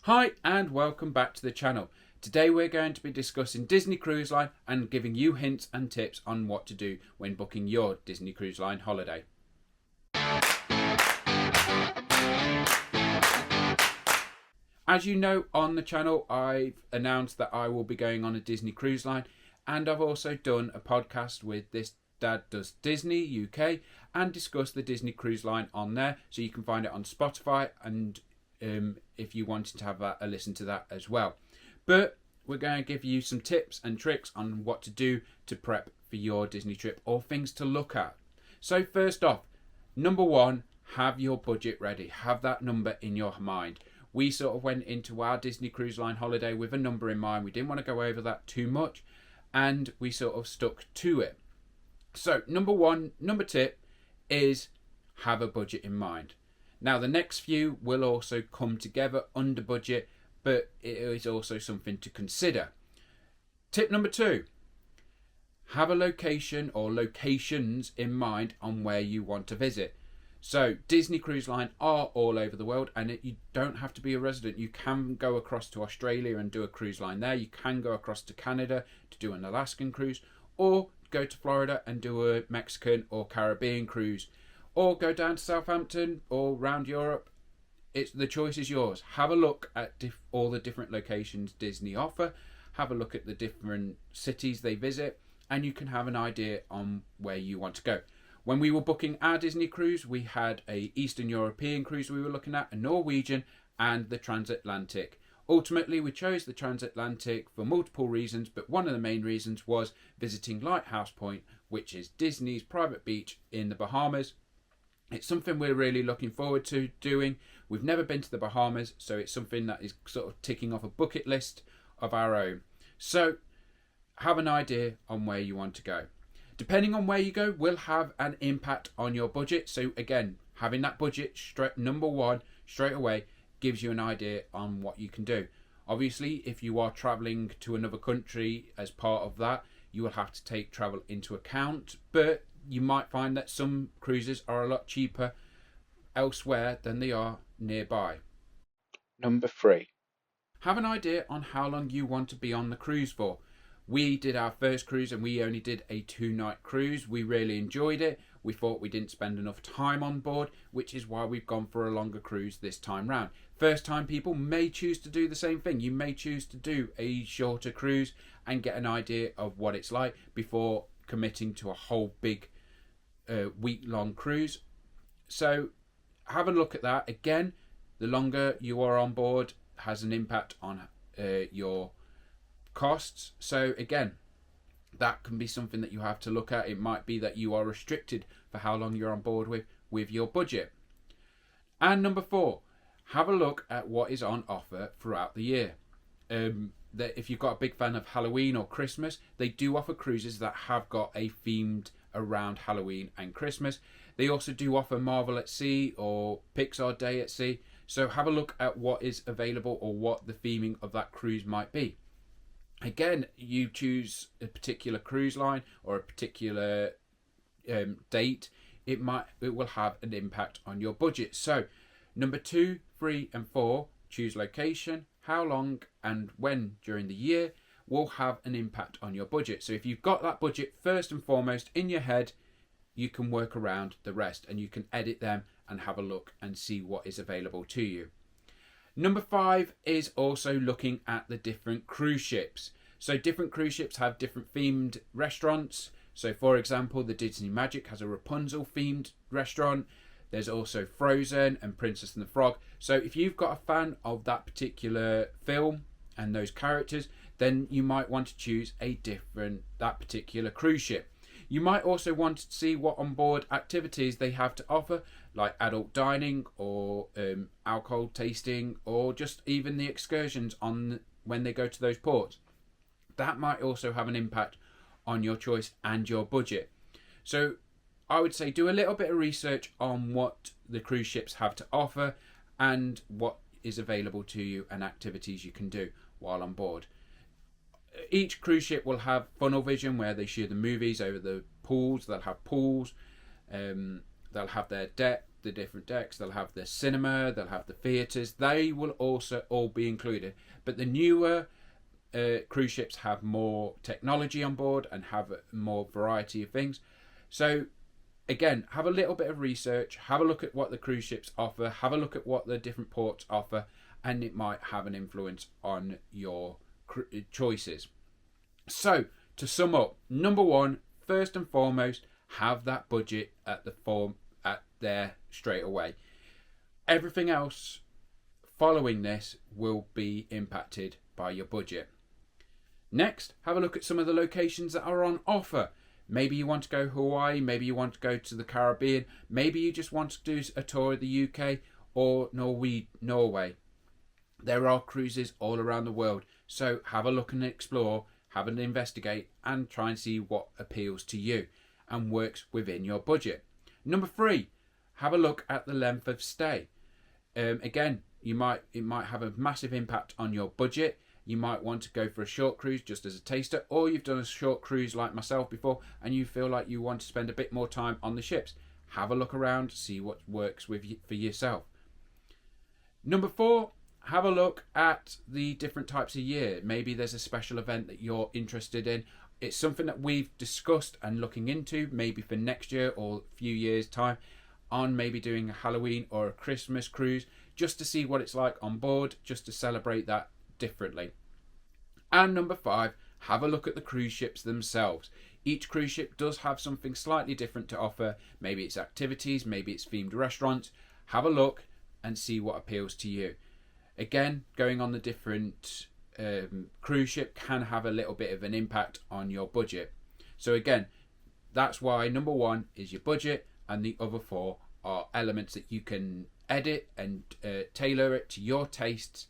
Hi and welcome back to the channel. Today we're going to be discussing Disney Cruise Line and giving you hints and tips on what to do when booking your Disney Cruise Line holiday. As you know, on the channel I've announced that I will be going on a Disney Cruise Line, and I've also done a podcast with This Dad Does Disney UK and discussed the Disney Cruise Line on there, so you can find it on Spotify and if you wanted to have a listen to that as well. But we're going to give you some tips and tricks on what to do to prep for your Disney trip or things to look at. So first off, number one, have your budget ready. Have that number in your mind. We sort of went into our Disney Cruise Line holiday with a number in mind. We didn't want to go over that too much, and we sort of stuck to it. So number tip is have a budget in mind. Now the next few will also come together under budget, but it is also something to consider. Tip number two, have a location or locations in mind on where you want to visit. So Disney Cruise Line are all over the world, and you don't have to be a resident. You can go across to Australia and do a cruise line there. You can go across to Canada to do an Alaskan cruise, or go to Florida and do a Mexican or Caribbean cruise, or go down to Southampton or round Europe. The choice is yours. Have a look at all the different locations Disney offer. Have a look at the different cities they visit, and you can have an idea on where you want to go. When we were booking our Disney cruise, we had a Eastern European cruise we were looking at, a Norwegian, and the transatlantic. Ultimately, we chose the transatlantic for multiple reasons, but one of the main reasons was visiting Lighthouse Point, which is Disney's private beach in the Bahamas. It's something we're really looking forward to doing. We've never been to the Bahamas, so it's something that is sort of ticking off a bucket list of our own. So have an idea on where you want to go. Depending on where you go will have an impact on your budget. So again, having that budget number one straight away gives you an idea on what you can do. Obviously, if you are traveling to another country as part of that, you will have to take travel into account, but you might find that some cruises are a lot cheaper elsewhere than they are nearby. Number three, have an idea on how long you want to be on the cruise for. We did our first cruise and we only did a 2-night cruise. We really enjoyed it. We thought we didn't spend enough time on board, which is why we've gone for a longer cruise this time round. First time people may choose to do the same thing. You may choose to do a shorter cruise and get an idea of what it's like before committing to a whole big week-long cruise. So have a look at that. Again, the longer you are on board has an impact on your costs. So again, that can be something that you have to look at. It might be that you are restricted for how long you're on board with your budget. And number four, have a look at what is on offer throughout the year. That if you've got a big fan of Halloween or Christmas, they do offer cruises that have got a themed around Halloween and Christmas. They also do offer Marvel at Sea or Pixar Day at Sea. So have a look at what is available or what the theming of that cruise might be. Again, you choose a particular cruise line or a particular date, it will have an impact on your budget. So number 2, 3 and 4, choose location, how long and when during the year will have an impact on your budget. So if you've got that budget first and foremost in your head, you can work around the rest and you can edit them and have a look and see what is available to you. Number 5 is also looking at the different cruise ships. So different cruise ships have different themed restaurants. So for example, the Disney Magic has a Rapunzel themed restaurant. There's also Frozen and Princess and the Frog. So if you've got a fan of that particular film and those characters, then you might want to choose that particular cruise ship. You might also want to see what onboard activities they have to offer, like adult dining or alcohol tasting, or just even the excursions on when they go to those ports. That might also have an impact on your choice and your budget. So I would say do a little bit of research on what the cruise ships have to offer and what is available to you and activities you can do while on board. Each cruise ship will have funnel vision where they show the movies over the pools. They'll have pools. They'll have their deck, the different decks, they'll have the cinema, they'll have the theatres. They will also all be included. But the newer cruise ships have more technology on board and have more variety of things. So again, have a little bit of research, have a look at what the cruise ships offer, have a look at what the different ports offer, and it might have an influence on your choices. So to sum up, number one, first and foremost, have that budget at there straight away. Everything else following this will be impacted by your budget. Next, have a look at some of the locations that are on offer. Maybe you want to go Hawaii, maybe you want to go to the Caribbean, maybe you just want to do a tour of the UK or Norway. There are cruises all around the world, so have a look and explore, have an investigate, and try and see what appeals to you and works within your budget. Number 3, have a look at the length of stay. Again, it might have a massive impact on your budget. You might want to go for a short cruise just as a taster, or you've done a short cruise like myself before and you feel like you want to spend a bit more time on the ships. Have a look around, see what works for yourself. Number 4, have a look at the different types of year. Maybe there's a special event that you're interested in. It's something that we've discussed and looking into, maybe for next year or a few years' time, on maybe doing a Halloween or a Christmas cruise, just to see what it's like on board, just to celebrate that differently. And number 5, have a look at the cruise ships themselves. Each cruise ship does have something slightly different to offer. Maybe it's activities, maybe it's themed restaurants. Have a look and see what appeals to you. Again, going on the different cruise ship can have a little bit of an impact on your budget. So again, that's why number 1 is your budget, and the other 4 are elements that you can edit and tailor it to your tastes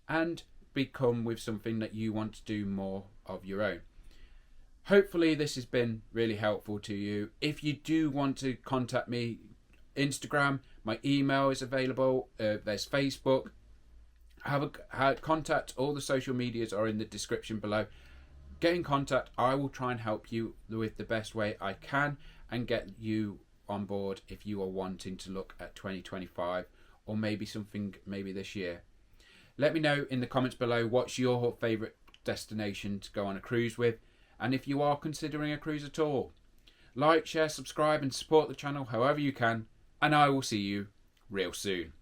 and become with something that you want to do more of your own. Hopefully this has been really helpful to you. If you do want to contact me, Instagram, my email is available, there's Facebook. Contact, all the social medias are in the description below. Get in contact, I will try and help you with the best way I can and get you on board if you are wanting to look at 2025 or maybe something this year. Let me know in the comments below what's your favourite destination to go on a cruise with, and if you are considering a cruise at all. Like, share, subscribe and support the channel however you can, and I will see you real soon.